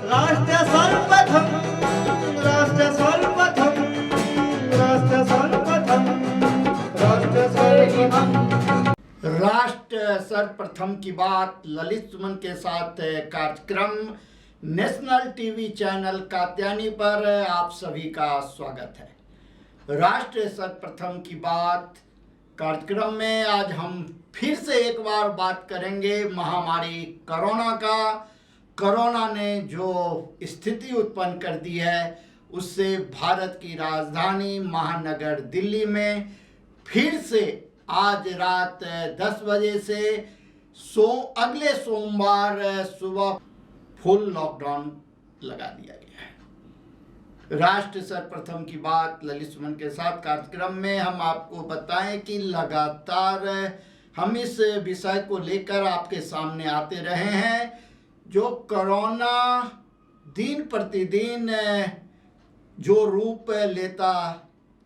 राष्ट्र सर्वप्रथम, राष्ट्र सर्वप्रथम, राष्ट्र सर्वप्रथम, राष्ट्र सर्वप्रथम। राष्ट्र सर्वप्रथम की बात ललित सुमन के साथ कार्यक्रम नेशनल टीवी चैनल कात्यायनी पर आप सभी का स्वागत है। राष्ट्र सर्वप्रथम की बात कार्यक्रम में आज हम फिर से एक बार बात करेंगे महामारी कोरोना का। कोरोना ने जो स्थिति उत्पन्न कर दी है उससे भारत की राजधानी महानगर दिल्ली में फिर से आज रात 10 बजे से अगले सोमवार सुबह फुल लॉकडाउन लगा दिया गया है। राष्ट्र सर्वप्रथम की बात ललित सुमन के साथ कार्यक्रम में हम आपको बताएं कि लगातार हम इस विषय को लेकर आपके सामने आते रहे हैं। जो कोरोना दिन प्रतिदिन जो रूप लेता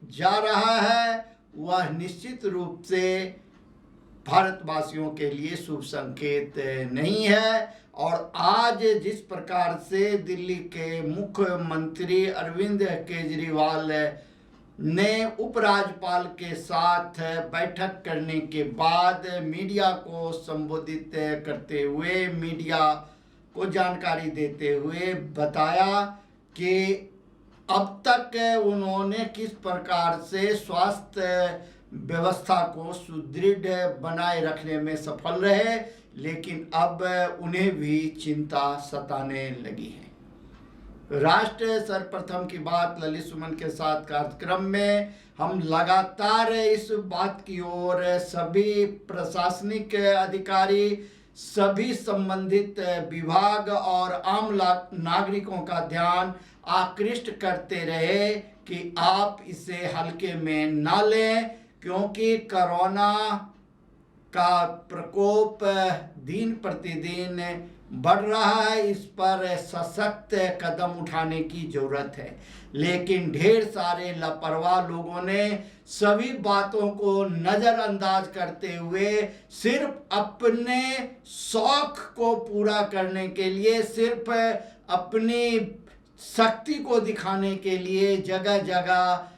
जा रहा है वह निश्चित रूप से भारतवासियों के लिए शुभ संकेत नहीं है। और आज जिस प्रकार से दिल्ली के मुख्यमंत्री अरविंद केजरीवाल ने उपराज्यपाल के साथ बैठक करने के बाद मीडिया को संबोधित करते हुए, मीडिया को जानकारी देते हुए बताया कि अब तक उन्होंने किस प्रकार से स्वास्थ्य व्यवस्था को सुदृढ़ बनाए रखने में सफल रहे, लेकिन अब उन्हें भी चिंता सताने लगी है। राष्ट्र सर्वप्रथम की बात ललित सुमन के साथ कार्यक्रम में हम लगातार इस बात की ओर सभी प्रशासनिक अधिकारी, सभी संबंधित विभाग और आम नागरिकों का ध्यान आकृष्ट करते रहे कि आप इसे हल्के में ना लें, क्योंकि कोरोना का प्रकोप दिन प्रतिदिन बढ़ रहा है। इस पर सशक्त कदम उठाने की जरूरत है, लेकिन ढेर सारे लापरवाह लोगों ने सभी बातों को नज़रअंदाज करते हुए सिर्फ अपने शौक को पूरा करने के लिए, सिर्फ अपनी शक्ति को दिखाने के लिए जगह जगह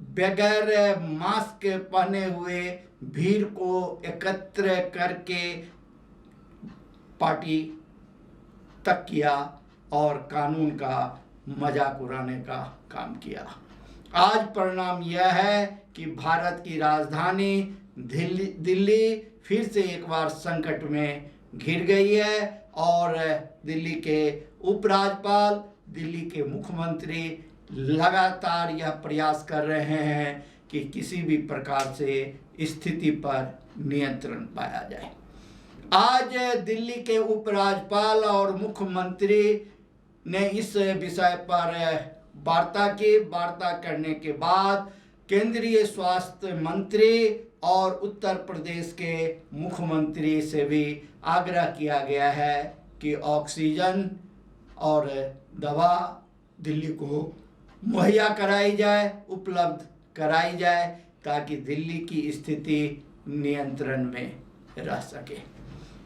बगैर मास्क पहने हुए भीड़ को एकत्र करके पार्टी तक किया और कानून का मजाक उड़ाने का काम किया। आज परिणाम यह है कि भारत की राजधानी दिल्ली फिर से एक बार संकट में घिर गई है और दिल्ली के उपराज्यपाल, दिल्ली के मुख्यमंत्री लगातार यह प्रयास कर रहे हैं कि किसी भी प्रकार से स्थिति पर नियंत्रण पाया जाए। आज दिल्ली के उपराज्यपाल और मुख्यमंत्री ने इस विषय पर वार्ता करने के बाद केंद्रीय स्वास्थ्य मंत्री और उत्तर प्रदेश के मुख्यमंत्री से भी आग्रह किया गया है कि ऑक्सीजन और दवा दिल्ली को मुहैया कराई जाए, उपलब्ध कराई जाए, ताकि दिल्ली की स्थिति नियंत्रण में रह सके।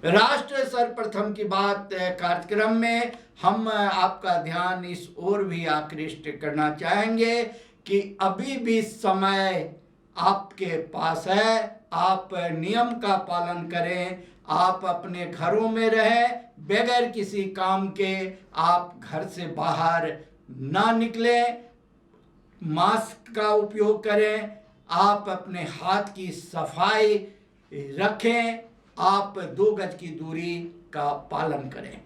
राष्ट्र सर्वप्रथम की बात कार्यक्रम में हम आपका ध्यान इस ओर भी आकृष्ट करना चाहेंगे कि अभी भी समय आपके पास है। आप नियम का पालन करें, आप अपने घरों में रहें, बगैर किसी काम के आप घर से बाहर ना निकलें, मास्क का उपयोग करें, आप अपने हाथ की सफाई रखें, आप 2 गज की दूरी का पालन करें।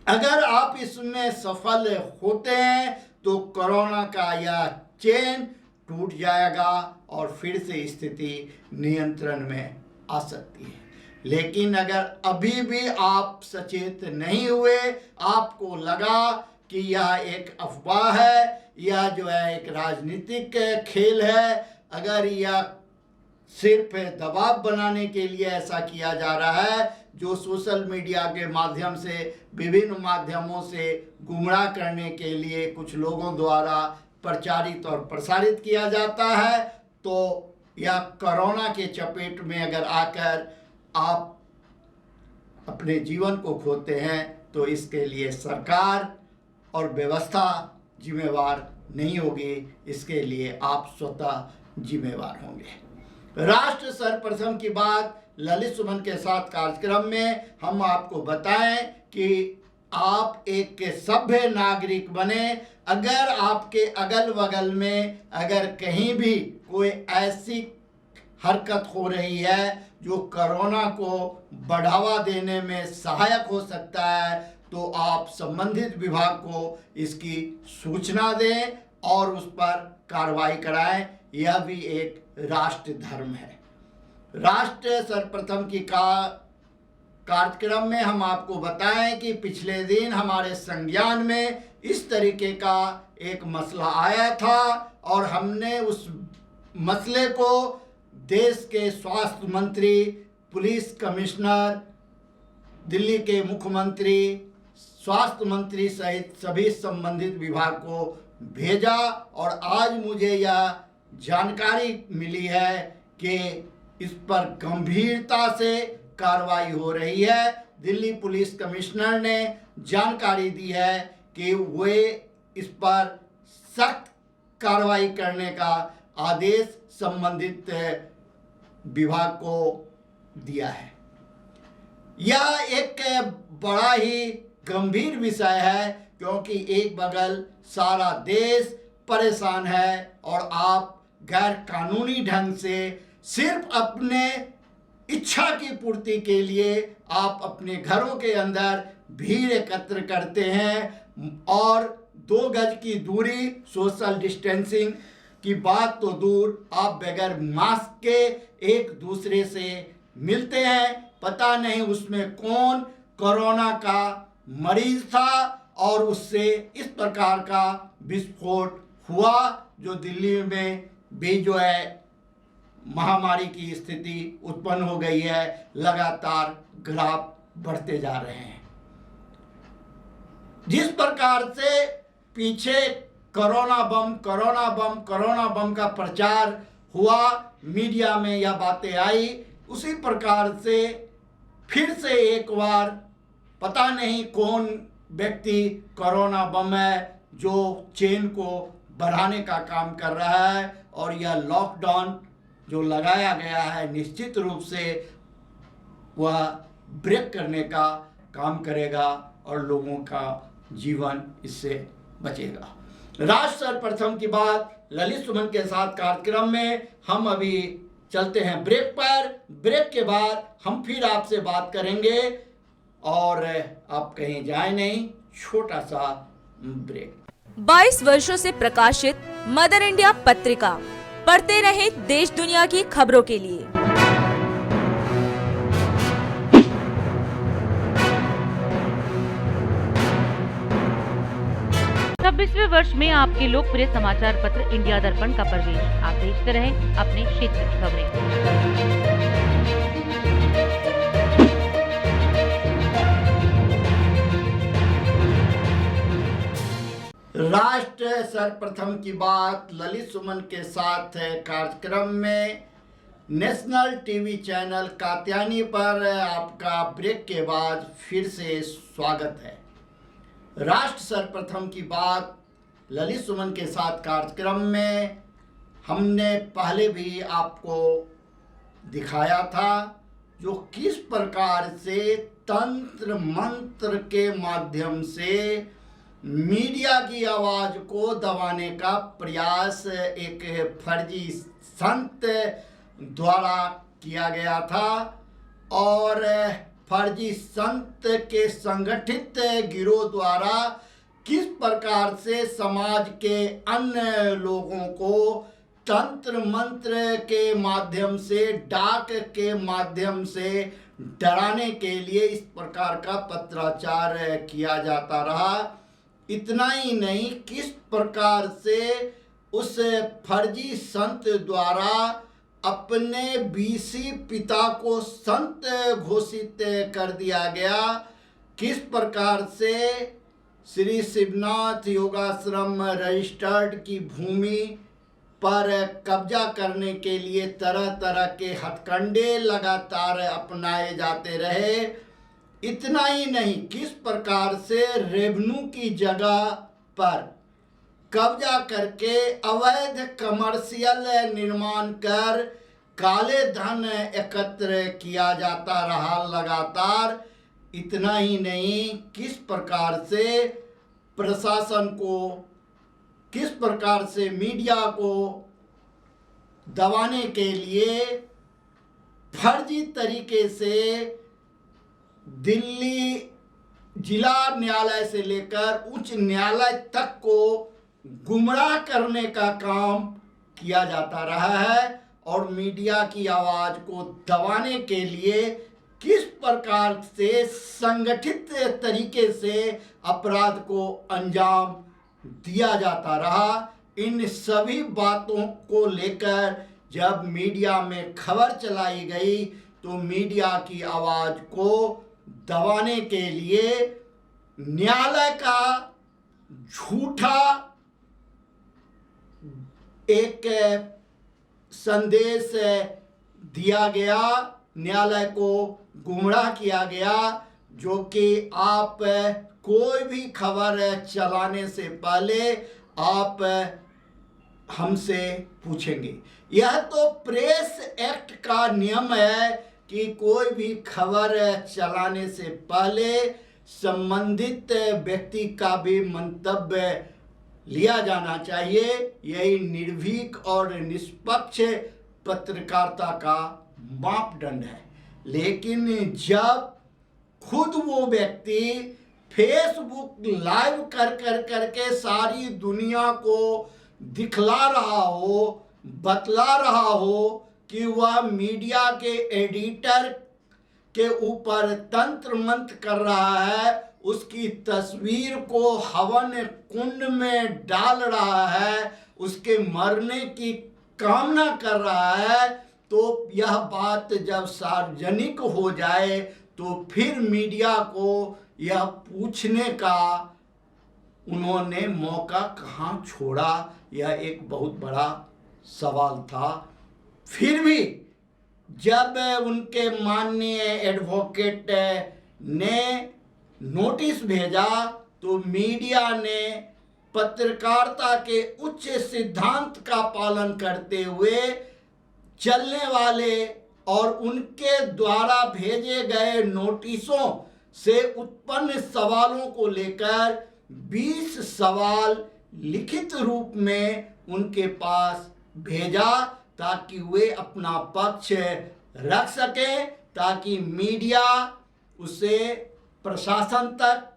अगर आप इसमें सफल होते हैं तो कोरोना का यह चेन टूट जाएगा और फिर से स्थिति नियंत्रण में आ सकती है। लेकिन अगर अभी भी आप सचेत नहीं हुए, आपको लगा कि यह एक अफवाह है, यह जो है एक राजनीतिक खेल है, अगर यह सिर्फ दबाव बनाने के लिए ऐसा किया जा रहा है, जो सोशल मीडिया के माध्यम से, विभिन्न माध्यमों से गुमराह करने के लिए कुछ लोगों द्वारा प्रचारित और प्रसारित किया जाता है, तो यह कोरोना के चपेट में अगर आकर आप अपने जीवन को खोते हैं तो इसके लिए सरकार और व्यवस्था जिम्मेवार नहीं होगी, इसके लिए आप स्वतः जिम्मेवार होंगे। राष्ट्र सर्वप्रथम की बात ललित सुमन के साथ कार्यक्रम में हम आपको बताएं कि आप एक सभ्य नागरिक बने। अगर आपके अगल बगल में अगर कहीं भी कोई ऐसी हरकत हो रही है जो कोरोना को बढ़ावा देने में सहायक हो सकता है, तो आप संबंधित विभाग को इसकी सूचना दें और उस पर कार्रवाई कराएं। यह भी एक राष्ट्र धर्म है। राष्ट्र सर्वप्रथम की कार्यक्रम में हम आपको बताएं कि पिछले दिन हमारे संज्ञान में इस तरीके का एक मसला आया था और हमने उस मसले को देश के स्वास्थ्य मंत्री, पुलिस कमिश्नर, दिल्ली के मुख्यमंत्री, स्वास्थ्य मंत्री सहित सभी संबंधित विभाग को भेजा और आज मुझे यह जानकारी मिली है कि इस पर गंभीरता से कार्रवाई हो रही है। दिल्ली पुलिस कमिश्नर ने जानकारी दी है कि वे इस पर सख्त कार्रवाई करने का आदेश संबंधित विभाग को दिया है। यह एक बड़ा ही गंभीर विषय है क्योंकि एक बगल सारा देश परेशान है और आप गैर कानूनी ढंग से सिर्फ अपने इच्छा की पूर्ति के लिए आप अपने घरों के अंदर भीड़ एकत्र करते हैं और 2 गज की दूरी, सोशल डिस्टेंसिंग की बात तो दूर, आप बगैर मास्क के एक दूसरे से मिलते हैं। पता नहीं उसमें कौन कोरोना का मरीज था और उससे इस प्रकार का विस्फोट हुआ जो दिल्ली में भी जो है महामारी की स्थिति उत्पन्न हो गई है। लगातार ग्राफ बढ़ते जा रहे हैं। जिस प्रकार से पीछे कोरोना बम का प्रचार हुआ, मीडिया में यह बातें आई, उसी प्रकार से फिर से एक बार पता नहीं कौन व्यक्ति कोरोना बम है जो चेन को बढ़ाने का काम कर रहा है और यह लॉकडाउन जो लगाया गया है निश्चित रूप से वह ब्रेक करने का काम करेगा और लोगों का जीवन इससे बचेगा। राष्ट्र सर्वप्रथम की बात ललित सुमन के साथ कार्यक्रम में हम अभी चलते हैं ब्रेक पर। ब्रेक के बाद हम फिर आपसे बात करेंगे और आप कहीं जाए नहीं, छोटा सा ब्रेक। 22 वर्षों से प्रकाशित मदर इंडिया पत्रिका, पढ़ते रहे देश दुनिया की खबरों के लिए। 26वें वर्ष में आपके लोकप्रिय समाचार पत्र इंडिया दर्पण का प्रवेश। आप देखते रहे अपने क्षेत्र की खबरें। राष्ट्र सर्वप्रथम की बात ललित सुमन के साथ कार्यक्रम में नेशनल टीवी चैनल कात्यायनी पर आपका ब्रेक के बाद फिर से स्वागत है। राष्ट्र सर्वप्रथम की बात ललित सुमन के साथ कार्यक्रम में हमने पहले भी आपको दिखाया था जो किस प्रकार से तंत्र मंत्र के माध्यम से मीडिया की आवाज़ को दबाने का प्रयास एक फर्जी संत द्वारा किया गया था और फर्जी संत के संगठित गिरोह द्वारा किस प्रकार से समाज के अन्य लोगों को तंत्र मंत्र के माध्यम से, डाक के माध्यम से डराने के लिए इस प्रकार का पत्राचार किया जाता रहा। इतना ही नहीं, किस प्रकार से उस फर्जी संत द्वारा अपने बीसी पिता को संत घोषित कर दिया गया, किस प्रकार से श्री शिवनाथ योगाश्रम रजिस्टर्ड की भूमि पर कब्जा करने के लिए तरह तरह के हथकंडे लगातार अपनाए जाते रहे। इतना ही नहीं, किस प्रकार से रेवेन्यू की जगह पर कब्जा करके अवैध कमर्शियल निर्माण कर काले धन एकत्र किया जाता रहा लगातार। इतना ही नहीं, किस प्रकार से प्रशासन को, किस प्रकार से मीडिया को दबाने के लिए फर्जी तरीके से दिल्ली जिला न्यायालय से लेकर उच्च न्यायालय तक को गुमराह करने का काम किया जाता रहा है। और मीडिया की आवाज़ को दबाने के लिए किस प्रकार से संगठित तरीके से अपराध को अंजाम दिया जाता रहा, इन सभी बातों को लेकर जब मीडिया में खबर चलाई गई तो मीडिया की आवाज़ को दबाने के लिए न्यायालय का झूठा एक संदेश दिया गया, न्यायालय को गुमराह किया गया, जो कि आप कोई भी खबर चलाने से पहले आप हमसे पूछेंगे। यह तो प्रेस एक्ट का नियम है कि कोई भी खबर चलाने से पहले संबंधित व्यक्ति का भी मंतव्य लिया जाना चाहिए। यही निर्भीक और निष्पक्ष पत्रकारिता का मापदंड है। लेकिन जब खुद वो व्यक्ति फेसबुक लाइव करके सारी दुनिया को दिखला रहा हो, बतला रहा हो कि वह मीडिया के एडिटर के ऊपर तंत्र मंत्र कर रहा है, उसकी तस्वीर को हवन कुंड में डाल रहा है, उसके मरने की कामना कर रहा है, तो यह बात जब सार्वजनिक हो जाए तो फिर मीडिया को यह पूछने का उन्होंने मौका कहाँ छोड़ा, यह एक बहुत बड़ा सवाल था। फिर भी जब उनके माननीय एडवोकेट ने नोटिस भेजा तो मीडिया ने पत्रकारिता के उच्च सिद्धांत का पालन करते हुए चलने वाले और उनके द्वारा भेजे गए नोटिसों से उत्पन्न सवालों को लेकर 20 सवाल लिखित रूप में उनके पास भेजा ताकि वे अपना पक्ष रख सकें, ताकि मीडिया उसे प्रशासन तक,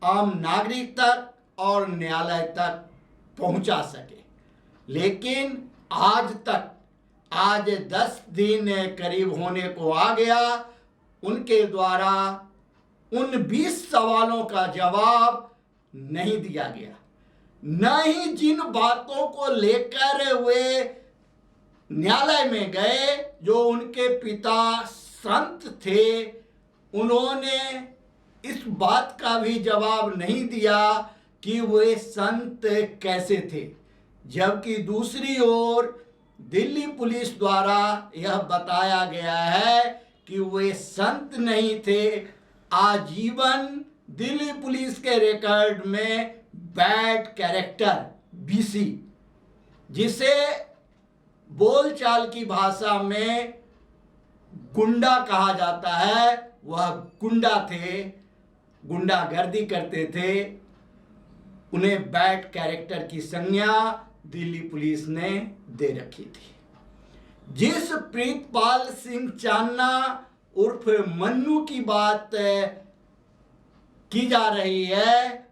आम नागरिक तक और न्यायालय तक पहुंचा सके। लेकिन आज तक, आज 10 दिन करीब होने को आ गया, उनके द्वारा उन 20 सवालों का जवाब नहीं दिया गया। न ही जिन बातों को लेकर वे न्यायालय में गए, जो उनके पिता संत थे, उन्होंने इस बात का भी जवाब नहीं दिया कि वे संत कैसे थे। जबकि दूसरी ओर दिल्ली पुलिस द्वारा यह बताया गया है कि वे संत नहीं थे। आजीवन दिल्ली पुलिस के रिकॉर्ड में बैड कैरेक्टर BC, जिसे बोलचाल की भाषा में गुंडा कहा जाता है, वह गुंडा थे, गुंडागर्दी करते थे। उन्हें बैड कैरेक्टर की संज्ञा दिल्ली पुलिस ने दे रखी थी। जिस प्रीतपाल सिंह चान्ना उर्फ मन्नू की बात की जा रही है,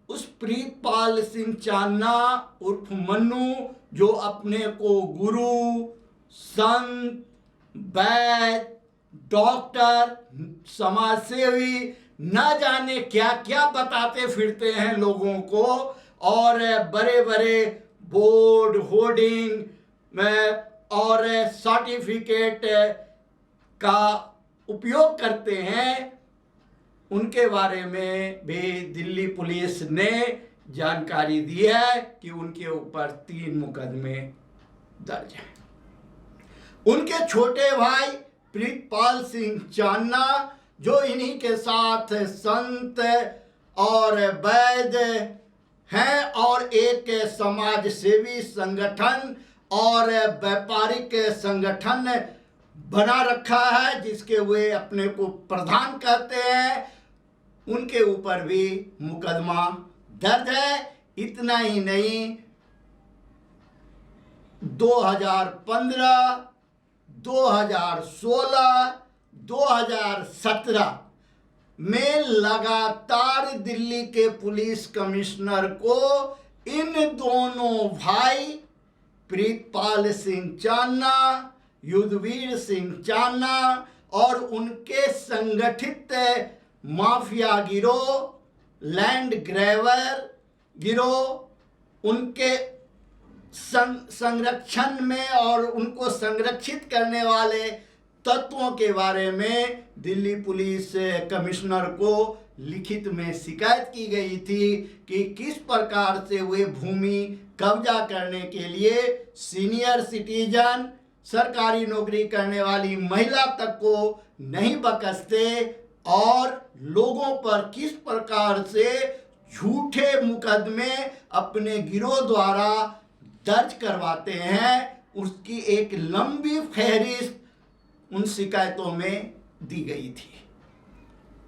उस प्रीतपाल सिंह चान्ना उर्फ मन्नू, जो अपने को गुरु, संत, वैद्य, डॉक्टर, समाजसेवी, न जाने क्या क्या बताते फिरते हैं लोगों को, और बड़े बड़े बोर्ड, होर्डिंग में और सर्टिफिकेट का उपयोग करते हैं, उनके बारे में भी दिल्ली पुलिस ने जानकारी दी है कि उनके ऊपर 3 मुकदमे दर्ज हैं। उनके छोटे भाई प्रीतपाल सिंह चान्ना जो इन्हीं के साथ संत और वैद्य हैं और एक समाज सेवी संगठन और व्यापारिक संगठन बना रखा है जिसके वे अपने को प्रधान कहते हैं, उनके ऊपर भी मुकदमा दर्ज है। इतना ही नहीं, 2015, 2016, 2017 में लगातार दिल्ली के पुलिस कमिश्नर को इन दोनों भाई प्रीतपाल सिंह चान्ना, युद्धवीर सिंह चान्ना और उनके संगठित माफिया गिरोह, लैंड ग्रैबर गिरोह, उनके संरक्षण में और उनको संरक्षित करने वाले तत्वों के बारे में दिल्ली पुलिस कमिश्नर को लिखित में शिकायत की गई थी कि किस प्रकार से वे भूमि कब्जा करने के लिए सीनियर सिटीजन, सरकारी नौकरी करने वाली महिला तक को नहीं बख्शते और लोगों पर किस प्रकार से झूठे मुकदमे अपने गिरोह द्वारा दर्ज करवाते हैं, उसकी एक लंबी फहरिस्त उन शिकायतों में दी गई थी।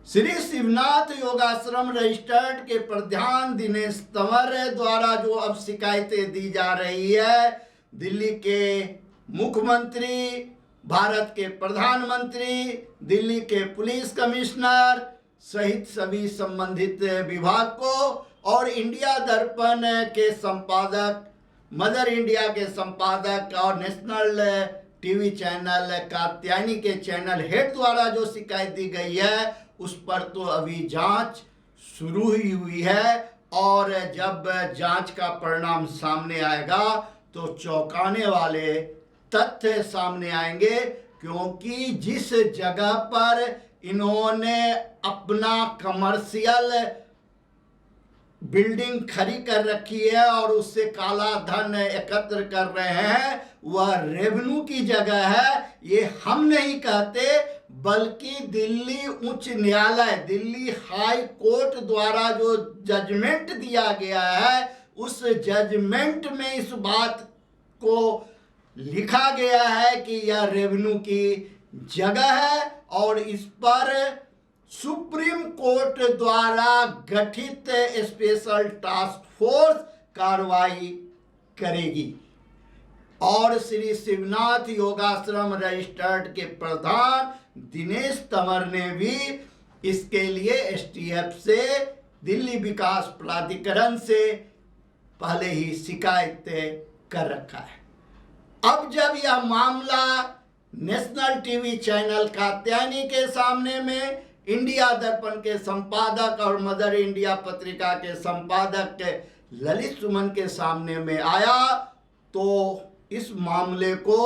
श्री शिवनाथ योगाश्रम रजिस्टर्ड के प्रधान दिनेश तंवर द्वारा जो अब शिकायतें दी जा रही है, दिल्ली के मुख्यमंत्री, भारत के प्रधानमंत्री, दिल्ली के पुलिस कमिश्नर सहित सभी संबंधित विभाग को और इंडिया दर्पण के संपादक, मदर इंडिया के संपादक और नेशनल टीवी चैनल कात्यायनी के चैनल हेड द्वारा जो शिकायत दी गई है उस पर तो अभी जांच शुरू ही हुई है और जब जांच का परिणाम सामने आएगा तो चौंकाने वाले तथ्य सामने आएंगे, क्योंकि जिस जगह पर इन्होंने अपना कमर्शियल बिल्डिंग खड़ी कर रखी है और उससे काला धन एकत्र कर रहे हैं, वह रेवेन्यू की जगह है। ये हम नहीं कहते, बल्कि दिल्ली उच्च न्यायालय, दिल्ली हाई कोर्ट द्वारा जो जजमेंट दिया गया है उस जजमेंट में इस बात को लिखा गया है कि यह रेवेन्यू की जगह है और इस पर सुप्रीम कोर्ट द्वारा गठित स्पेशल टास्क फोर्स कार्रवाई करेगी। और श्री शिवनाथ योगाश्रम रजिस्टर्ड के प्रधान दिनेश तंवर ने भी इसके लिए एसटीएफ से, दिल्ली विकास प्राधिकरण से पहले ही शिकायत कर रखा है। अब जब यह मामला नेशनल टीवी चैनल कात्यायनी के सामने में, इंडिया दर्पण के संपादक और मदर इंडिया पत्रिका के संपादक ललित सुमन के सामने में आया, तो इस मामले को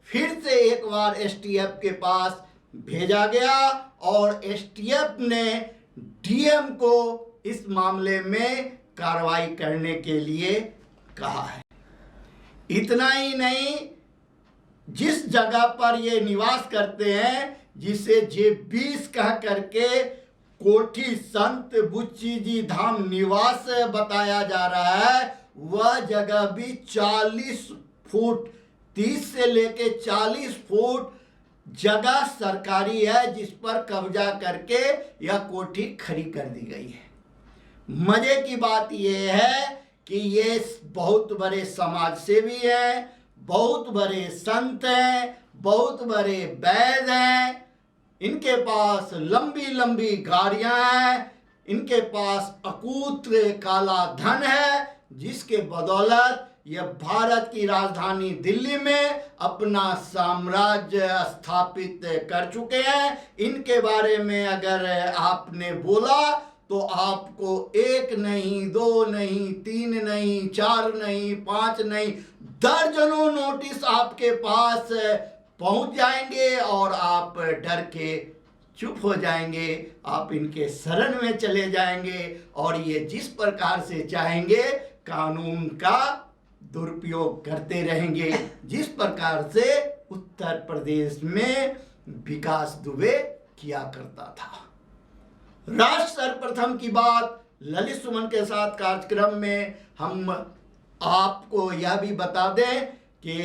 फिर से एक बार एसटीएफ के पास भेजा गया और एसटीएफ ने डीएम को इस मामले में कार्रवाई करने के लिए कहा है। इतना ही नहीं, जिस जगह पर ये निवास करते हैं, जिसे J20 कह करके कोठी संत बुच्ची जी धाम निवास बताया जा रहा है, वह जगह भी 40 फुट 30 से लेके 40 फुट जगह सरकारी है, जिस पर कब्जा करके यह कोठी खड़ी कर दी गई है। मजे की बात यह है कि ये बहुत बड़े समाज सेवी हैं, बहुत बड़े संत हैं, बहुत बड़े वैद्य हैं, इनके पास लंबी लंबी गाड़ियां हैं, इनके पास अकूत काला धन है, जिसके बदौलत यह भारत की राजधानी दिल्ली में अपना साम्राज्य स्थापित कर चुके हैं। इनके बारे में अगर आपने बोला तो आपको 1 नहीं, 2 नहीं, 3 नहीं, 4 नहीं, 5 नहीं, दर्जनों नोटिस आपके पास पहुंच जाएंगे और आप डर के चुप हो जाएंगे, आप इनके शरण में चले जाएंगे और ये जिस प्रकार से चाहेंगे कानून का दुरुपयोग करते रहेंगे, जिस प्रकार से उत्तर प्रदेश में विकास दुबे किया करता था। राष्ट्र सर्वप्रथम की बात ललित सुमन के साथ कार्यक्रम में हम आपको यह भी बता दें कि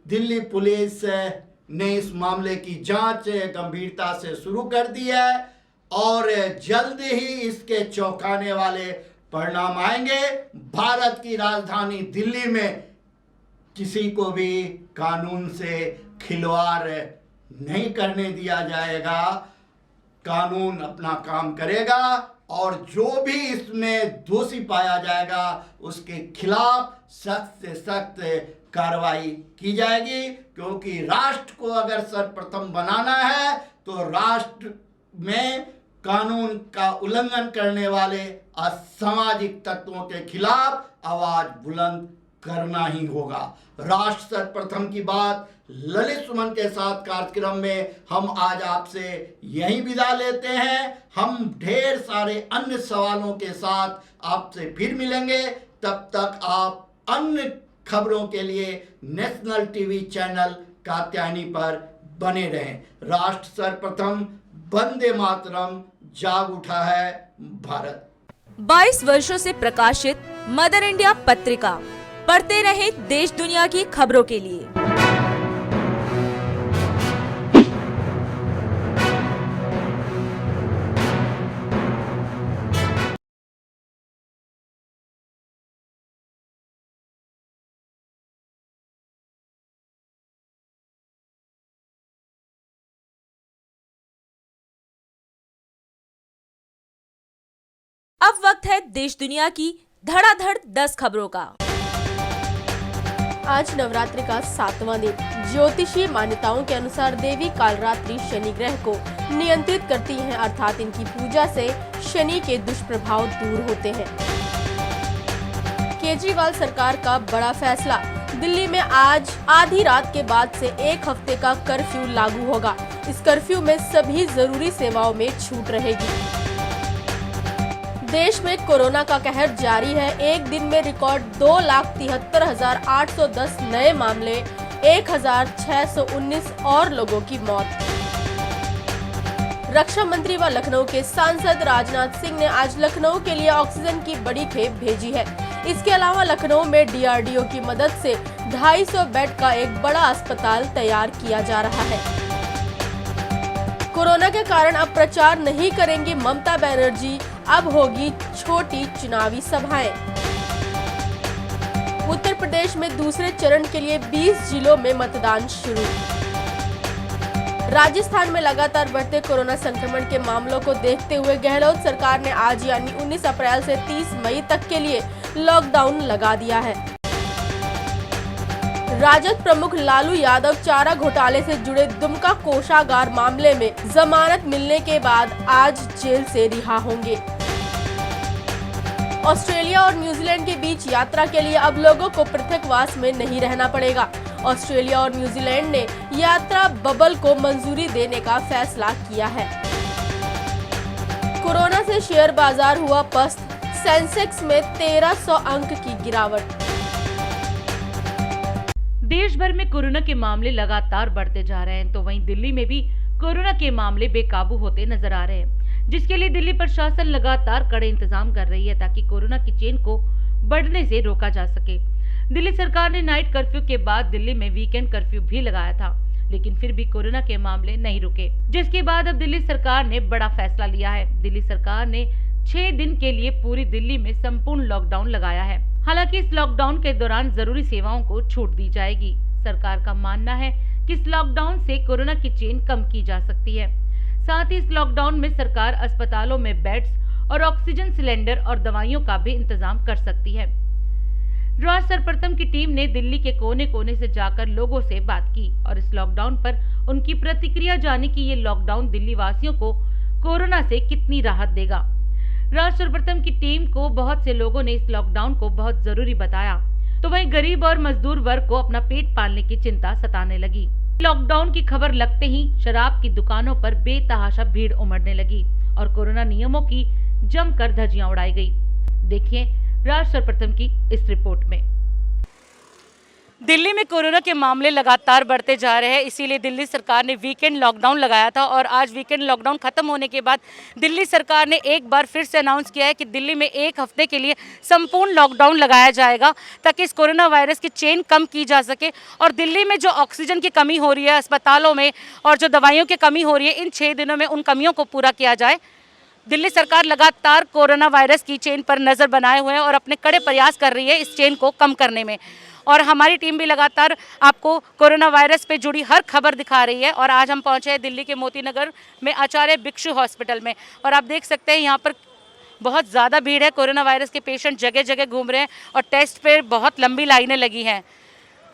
दिल्ली पुलिस ने इस मामले की जांच गंभीरता से शुरू कर दी है और जल्द ही इसके चौंकाने वाले परिणाम आएंगे। भारत की राजधानी दिल्ली में किसी को भी कानून से खिलवाड़ नहीं करने दिया जाएगा। कानून अपना काम करेगा और जो भी इसमें दोषी पाया जाएगा उसके खिलाफ सख्त से सख्त कार्रवाई की जाएगी, क्योंकि राष्ट्र को अगर सर्वप्रथम बनाना है तो राष्ट्र में कानून का उल्लंघन करने वाले असामाजिक तत्वों के खिलाफ आवाज बुलंद करना ही होगा। राष्ट्र सर्वप्रथम की बात ललित सुमन के साथ कार्यक्रम में हम आज आपसे यही विदा लेते हैं। हम ढेर सारे अन्य सवालों के साथ आपसे फिर मिलेंगे। तब तक आप अन्य खबरों के लिए नेशनल टीवी चैनल कात्यायनी पर बने रहें। राष्ट्र सर्वप्रथम, वंदे मातरम, जाग उठा है भारत। 22 वर्षों से प्रकाशित मदर इंडिया पत्रिका, पढ़ते रहे देश दुनिया की खबरों के लिए। अब वक्त है देश दुनिया की धड़ाधड़ 10 खबरों का। आज नवरात्रि का 7वां दिन। ज्योतिषीय मान्यताओं के अनुसार देवी कालरात्रि शनि ग्रह को नियंत्रित करती हैं, अर्थात इनकी पूजा से शनि के दुष्प्रभाव दूर होते हैं। केजरीवाल सरकार का बड़ा फैसला। दिल्ली में आज आधी रात के बाद से 1 हफ्ते का कर्फ्यू लागू होगा। इस कर्फ्यू में सभी जरूरी सेवाओं में छूट रहेगी। देश में कोरोना का कहर जारी है। एक दिन में रिकॉर्ड 2,73,810 नए मामले, 1,619 और लोगों की मौत। रक्षा मंत्री व लखनऊ के सांसद राजनाथ सिंह ने आज लखनऊ के लिए ऑक्सीजन की बड़ी खेप भेजी है। इसके अलावा लखनऊ में DRDO की मदद से 250 बेड का एक बड़ा अस्पताल तैयार किया जा रहा है। कोरोना के कारण अब प्रचार नहीं करेंगी ममता बनर्जी, अब होगी छोटी चुनावी सभाएं। उत्तर प्रदेश में दूसरे चरण के लिए 20 जिलों में मतदान शुरू। राजस्थान में लगातार बढ़ते कोरोना संक्रमण के मामलों को देखते हुए गहलोत सरकार ने आज यानी 19 अप्रैल से 30 मई तक के लिए लॉकडाउन लगा दिया है। राजद प्रमुख लालू यादव चारा घोटाले से जुड़े दुमका कोषागार मामले में जमानत मिलने के बाद आज जेल से रिहा होंगे। ऑस्ट्रेलिया और न्यूजीलैंड के बीच यात्रा के लिए अब लोगों को पृथकवास में नहीं रहना पड़ेगा। ऑस्ट्रेलिया और न्यूजीलैंड ने यात्रा बबल को मंजूरी देने का फैसला किया है। कोरोना से शेयर बाजार हुआ पस्त, सेंसेक्स में 1300 अंक की गिरावट। देश भर में कोरोना के मामले लगातार बढ़ते जा रहे हैं, तो वहीं दिल्ली में भी कोरोना के मामले बेकाबू होते नजर आ रहे हैं, जिसके लिए दिल्ली प्रशासन लगातार कड़े इंतजाम कर रही है ताकि कोरोना की चेन को बढ़ने से रोका जा सके। दिल्ली सरकार ने नाइट कर्फ्यू के बाद दिल्ली में वीकेंड कर्फ्यू भी लगाया था, लेकिन फिर भी कोरोना के मामले नहीं रुके, जिसके बाद अब दिल्ली सरकार ने बड़ा फैसला लिया है। दिल्ली सरकार ने 6 दिन के लिए पूरी दिल्ली में संपूर्ण लॉकडाउन लगाया है। हालांकि इस लॉकडाउन के दौरान जरूरी सेवाओं को छूट दी जाएगी। सरकार का मानना है कि इस लॉकडाउन से कोरोना की चेन कम की जा सकती है। साथ ही इस लॉकडाउन में सरकार अस्पतालों में बेड्स और ऑक्सीजन सिलेंडर और दवाइयों का भी इंतजाम कर सकती है। राष्ट्र सर्वप्रथम की टीम ने दिल्ली के कोने कोने से जाकर लोगों से बात की और इस लॉकडाउन पर उनकी प्रतिक्रिया जानी कि ये लॉकडाउन दिल्ली वासियों को कोरोना से कितनी राहत देगा। राष्ट्र सर्वप्रथम की टीम को बहुत से लोगों ने इस लॉकडाउन को बहुत जरूरी बताया, तो वहीं गरीब और मजदूर वर्ग को अपना पेट पालने की चिंता सताने लगी। लॉकडाउन की खबर लगते ही शराब की दुकानों पर बेतहाशा भीड़ उमड़ने लगी और कोरोना नियमों की जमकर धज्जियां उड़ाई गई। देखिए राष्ट्र सर्वप्रथम की इस रिपोर्ट में। दिल्ली में कोरोना के मामले लगातार बढ़ते जा रहे हैं, इसीलिए दिल्ली सरकार ने वीकेंड लॉकडाउन लगाया था और आज वीकेंड लॉकडाउन खत्म होने के बाद दिल्ली सरकार ने एक बार फिर से अनाउंस किया है कि दिल्ली में एक हफ्ते के लिए संपूर्ण लॉकडाउन लगाया जाएगा ताकि इस कोरोना वायरस की चेन कम की जा सके। और दिल्ली में जो ऑक्सीजन की कमी हो रही है अस्पतालों में और जो दवाइयों की कमी हो रही है, इन 6 दिनों में उन कमियों को पूरा किया जाए। दिल्ली सरकार लगातार कोरोना वायरस की चेन पर नज़र बनाए हुए हैं और अपने कड़े प्रयास कर रही है इस चेन को कम करने में। और हमारी टीम भी लगातार आपको कोरोना वायरस पे जुड़ी हर खबर दिखा रही है। और आज हम पहुंचे हैं दिल्ली के मोती नगर में आचार्य भिक्षु हॉस्पिटल में और आप देख सकते हैं यहाँ पर बहुत ज़्यादा भीड़ है। कोरोना वायरस के पेशेंट जगह जगह घूम रहे हैं और टेस्ट पे बहुत लंबी लाइनें लगी हैं।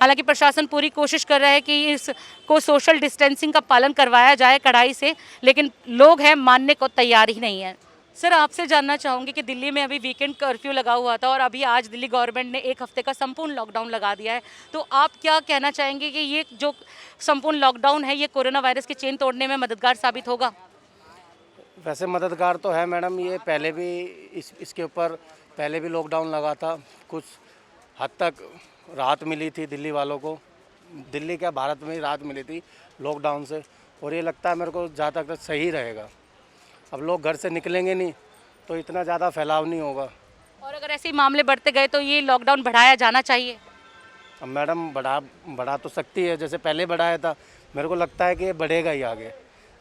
हालांकि प्रशासन पूरी कोशिश कर रहा है कि इसको सोशल डिस्टेंसिंग का पालन करवाया जाए कड़ाई से, लेकिन लोग हैं मानने को तैयार ही नहीं है। सर, आपसे जानना चाहूँगी कि दिल्ली में अभी वीकेंड कर्फ्यू लगा हुआ था और अभी आज दिल्ली गवर्नमेंट ने एक हफ्ते का संपूर्ण लॉकडाउन लगा दिया है, तो आप क्या कहना चाहेंगे कि ये जो संपूर्ण लॉकडाउन है ये कोरोना वायरस की चेन तोड़ने में मददगार साबित होगा? वैसे मददगार तो है मैडम, ये पहले भी इसके ऊपर पहले भी लॉकडाउन लगा था, कुछ हद तक राहत मिली थी दिल्ली वालों को, दिल्ली क्या भारत में ही राहत मिली थी लॉकडाउन से। और ये लगता है मेरे को जहाँ तक सही रहेगा। अब लोग घर से निकलेंगे नहीं तो इतना ज़्यादा फैलाव नहीं होगा। और अगर ऐसे ही मामले बढ़ते गए तो ये लॉकडाउन बढ़ाया जाना चाहिए? अब मैडम बढ़ा तो सकती है, जैसे पहले बढ़ाया था, मेरे को लगता है कि ये बढ़ेगा ही आगे।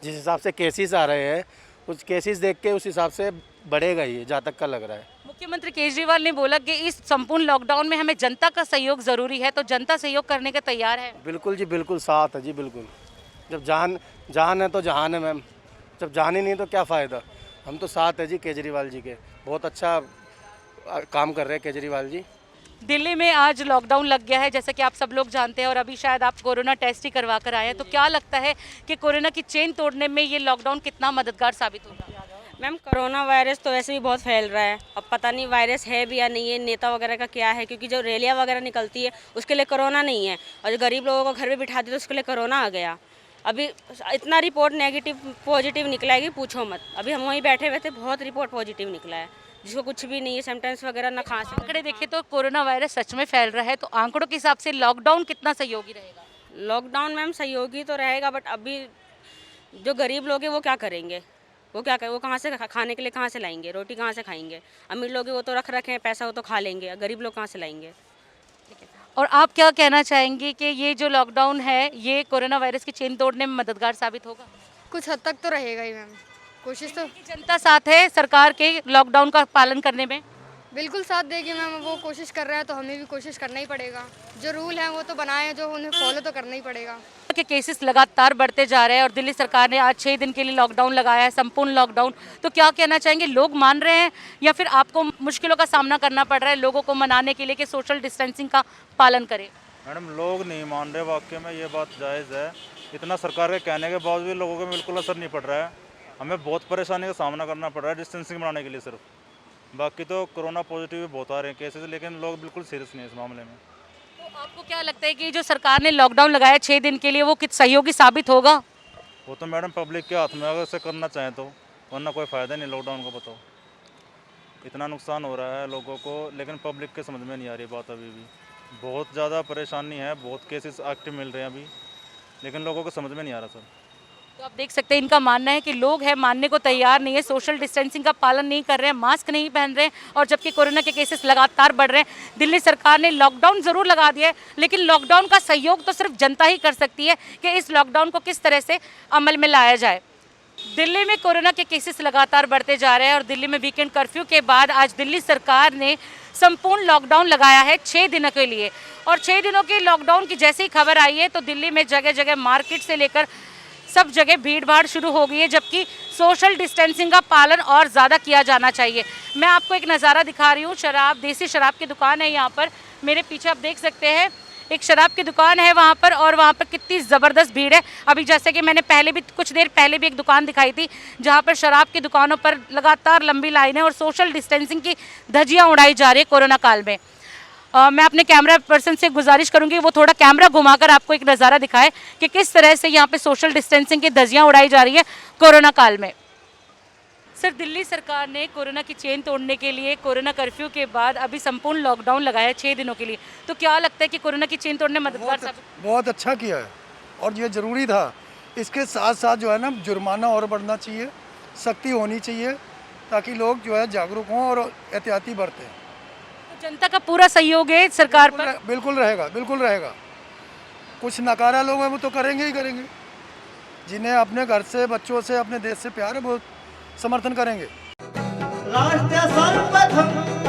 जिस हिसाब से केसेस आ रहे हैं कुछ केसेस देख के उस हिसाब से बढ़ेगा ही, जहाँ तक का लग रहा है। मुख्यमंत्री केजरीवाल ने बोला कि इस संपूर्ण लॉकडाउन में हमें जनता का सहयोग ज़रूरी है, तो जनता सहयोग करने के तैयार है? बिल्कुल जी, बिल्कुल साथ है जी, बिल्कुल। जब जान है तो जहान है मैम, जब जान ही नहीं तो क्या फ़ायदा। हम तो साथ है जी केजरीवाल जी के, बहुत अच्छा काम कर रहे हैं केजरीवाल जी। दिल्ली में आज लॉकडाउन लग गया है जैसा कि आप सब लोग जानते हैं और अभी शायद आप कोरोना टेस्ट ही करवा कर आए हैं, तो क्या लगता है कि कोरोना की चेन तोड़ने में ये लॉकडाउन कितना मददगार साबित होगा? मैम, कोरोना वायरस तो वैसे भी बहुत फैल रहा है, अब पता नहीं वायरस है भी या नहीं है, नेता वगैरह का क्या है, क्योंकि जो रैलियाँ वगैरह निकलती है उसके लिए कोरोना नहीं है और जो गरीब लोगों को घर पे बिठा दिया तो उसके लिए कोरोना आ गया। अभी इतना रिपोर्ट नेगेटिव पॉजिटिव निकला है कि पूछो मत। अभी हम वहीं बैठे हुए थे, बहुत रिपोर्ट पॉजिटिव निकला है, जिसको कुछ भी नहीं है, सिम्टम्स वगैरह ना खांसी। आंकड़े देखें तो कोरोना वायरस सच में फैल रहा है, तो आंकड़ों के हिसाब से लॉकडाउन कितना सहयोगी रहेगा? लॉकडाउन मैम सहयोगी तो रहेगा, बट अभी जो गरीब लोग हैं वो क्या करेंगे, वो कहाँ से खाने के लिए कहाँ से लाएंगे, रोटी कहाँ से खाएंगे? अमीर लोग वो तो रख हैं पैसा, वो तो खा लेंगे, गरीब लोग कहाँ से लाएंगे? और आप क्या कहना चाहेंगे कि ये जो लॉकडाउन है ये कोरोना वायरस की चेन तोड़ने में मददगार साबित होगा? कुछ हद तक तो रहेगा ही मैम, कोशिश तो जनता साथ है सरकार के लॉकडाउन का पालन करने में? बिल्कुल साथ देगी मैम। वो कोशिश कर रहा है तो हमें भी कोशिश करना ही पड़ेगा। जो रूल है वो तो बनाए हैं, जो उन्हें फॉलो तो करना ही पड़ेगा। के केसेस लगातार बढ़ते जा रहे हैं और दिल्ली सरकार ने आज 6 दिन के लिए लॉकडाउन लगाया है, संपूर्ण लॉकडाउन, तो क्या कहना चाहेंगे, लोग मान रहे हैं या फिर आपको मुश्किलों का सामना करना पड़ रहा है लोगों को मनाने के लिए कि सोशल डिस्टेंसिंग का पालन करें? मैडम, लोग नहीं मान रहे, वाकई में ये बात जायज़ है। इतना सरकार के कहने के बावजूद भी लोगों को बिल्कुल असर नहीं पड़ रहा है। हमें बहुत परेशानी का सामना करना पड़ रहा है डिस्टेंसिंग बनाने के लिए सिर्फ। बाकी तो कोरोना पॉजिटिव भी बहुत आ रहे हैं केसेस, लेकिन लोग बिल्कुल सीरियस नहीं है इस मामले में। तो आपको क्या लगता है कि जो सरकार ने लॉकडाउन लगाया 6 दिन के लिए वो कितना सहयोगी साबित होगा? वो तो मैडम पब्लिक के हाथ में, अगर उसे करना चाहें तो, वरना कोई फ़ायदा नहीं लॉकडाउन का। बताओ, इतना नुकसान हो रहा है लोगों को, लेकिन पब्लिक के समझ में नहीं आ रही बात। अभी भी बहुत ज़्यादा परेशानी है, बहुत केसेस एक्टिव मिल रहे हैं अभी, लेकिन लोगों को समझ में नहीं आ रहा सर। तो आप देख सकते हैं इनका मानना है कि लोग हैं मानने को तैयार नहीं है, सोशल डिस्टेंसिंग का पालन नहीं कर रहे हैं, मास्क नहीं पहन रहे हैं, और जबकि कोरोना के केसेस लगातार बढ़ रहे हैं। दिल्ली सरकार ने लॉकडाउन ज़रूर लगा दिया है, लेकिन लॉकडाउन का सहयोग तो सिर्फ जनता ही कर सकती है कि इस लॉकडाउन को किस तरह से अमल में लाया जाए। दिल्ली में कोरोना के केसेस लगातार बढ़ते जा रहे हैं और दिल्ली में वीकेंड कर्फ्यू के बाद आज दिल्ली सरकार ने संपूर्ण लॉकडाउन लगाया है 6 दिनों के लिए। और 6 दिनों के लॉकडाउन की जैसे ही खबर आई है तो दिल्ली में जगह जगह मार्केट से लेकर सब जगह भीड़ भाड़ शुरू हो गई है, जबकि सोशल डिस्टेंसिंग का पालन और ज़्यादा किया जाना चाहिए। मैं आपको एक नज़ारा दिखा रही हूँ, देसी शराब की दुकान है यहाँ पर, मेरे पीछे आप देख सकते हैं एक शराब की दुकान है वहाँ पर, और वहाँ पर कितनी ज़बरदस्त भीड़ है। अभी जैसे कि मैंने कुछ देर पहले भी एक दुकान दिखाई थी जहाँ पर शराब की दुकानों पर लगातार लंबी लाइनें और सोशल डिस्टेंसिंग की धज्जियाँ उड़ाई जा रही है कोरोना काल में। मैं अपने कैमरा पर्सन से गुजारिश करूंगी वो थोड़ा कैमरा घुमाकर आपको एक नज़ारा दिखाए कि किस तरह से यहाँ पे सोशल डिस्टेंसिंग की धज्जियाँ उड़ाई जा रही है कोरोना काल में। सर, दिल्ली सरकार ने कोरोना की चेन तोड़ने के लिए कोरोना कर्फ्यू के बाद अभी संपूर्ण लॉकडाउन लगाया है 6 दिनों के लिए, तो क्या लगता है कि कोरोना की चेन तोड़ने में मददगार साबित? बहुत अच्छा किया है और ये ज़रूरी था। इसके साथ साथ जो है ना जुर्माना और बढ़ना चाहिए, सख्ती होनी चाहिए ताकि लोग जो है जागरूक हों और एहतियाती बरतें। तो जनता का पूरा सहयोग है सरकार पर? बिल्कुल रहेगा, बिल्कुल रहेगा। कुछ नकारा लोग हैं वो तो करेंगे ही करेंगे, जिन्हें अपने घर से, बच्चों से, अपने देश से प्यार है वो समर्थन करेंगे। राष्ट्र सर्वप्रथम